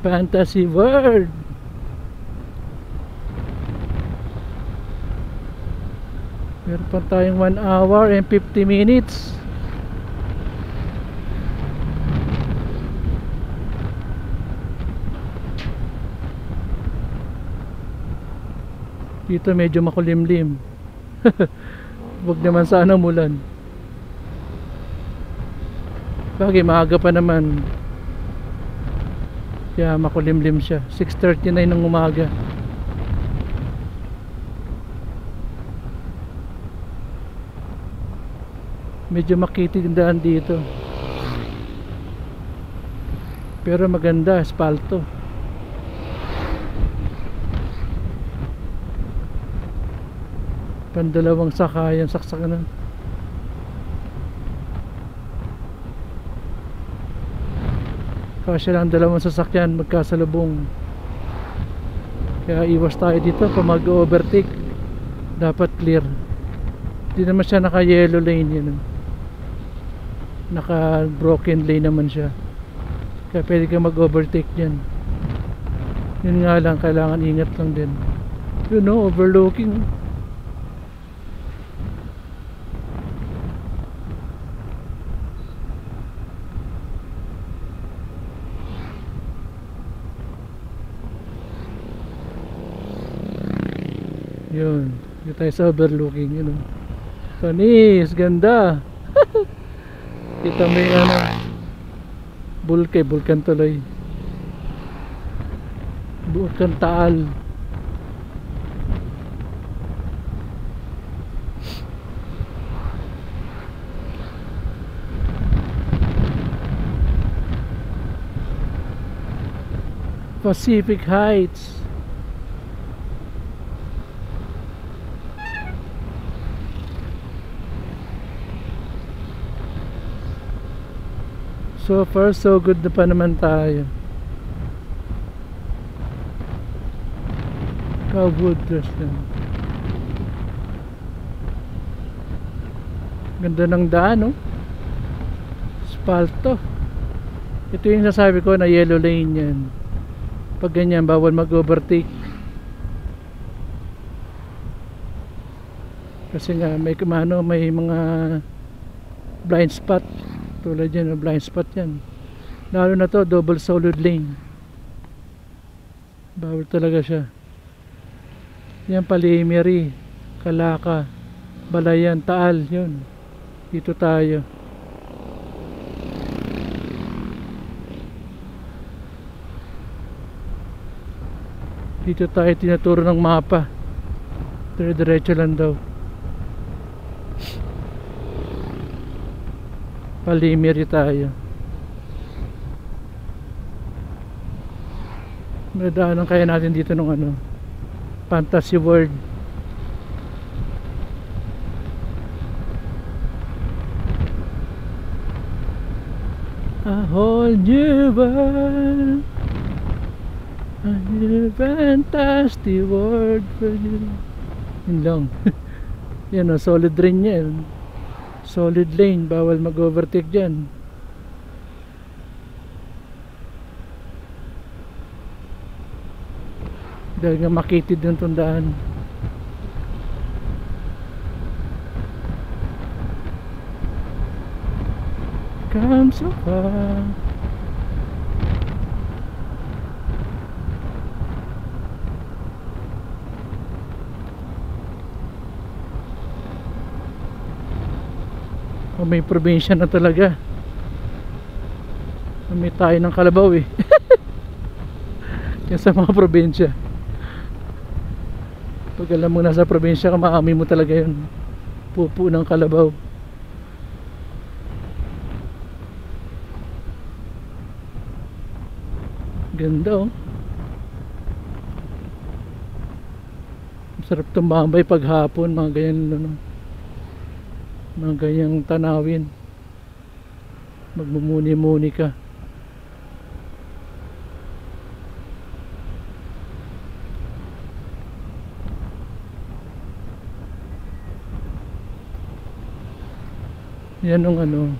Fantasy World. Meron pa tayong 1 hour and 50 minutes. Dito medyo makulimlim. Huwag naman sana umulan. Bagay maaga pa naman. Kaya makulimlim siya. 6:39 ng umaga. Medyo makitid ang daan dito. Pero maganda, espalto. Pandalawang sakayan, saksakan na. Kasi lang dalawang sasakyan magkasalubong. Kaya iwas tayo dito kung mag-overtake. Dapat clear. Hindi naman siya naka yellow lane yun. Naka broken lane naman siya. Kaya pwede ka mag-overtake dyan. Yun nga lang, kailangan ingat lang din. You know, overlooking. Yun, dito tayo sa overlooking, yun know. Tanis, ganda. Kita mo yung ano, Bulkan tuloy. Bulkan Taal. Pacific Heights. So far so good na pa naman tayo. Cowwood dress lang. Ganda ng daan, no? Spalto. Ito yung sasabi ko na yellow lane yan. Pag ganyan, bawal mag-overtake. Kasi nga may mga blind spot. Tulad yan, blind spot yan. Lalo na to, double solid lane. Bawal talaga siya. Yan, Palimiri, Kalaka, Balayan, Taal, yun. Dito tayo. Dito tayo tinuturo ng mapa. Dire-diretso lang daw. Palimiri tayo. Madaanan kaya natin dito ng ano, Fantasy World. A whole new world, a new fantastic world for you. Yun lang. Yan o, solid rin yan. Solid lane, bawal mag-overtake dyan. Dahil nga makitid yung tundaan. Come so far. May probinsya na talaga. May tayo ng kalabaw eh. Yan sa mga probinsya. Pag alam mo nasa probinsya ka, maamoy mo talaga yun. Pupo ng kalabaw. Ganda oh. Sarap tumambay pag hapon, mga ganyan ano, mga ganyang tanawin. Magmumuni-muni ka. Yan ang ano,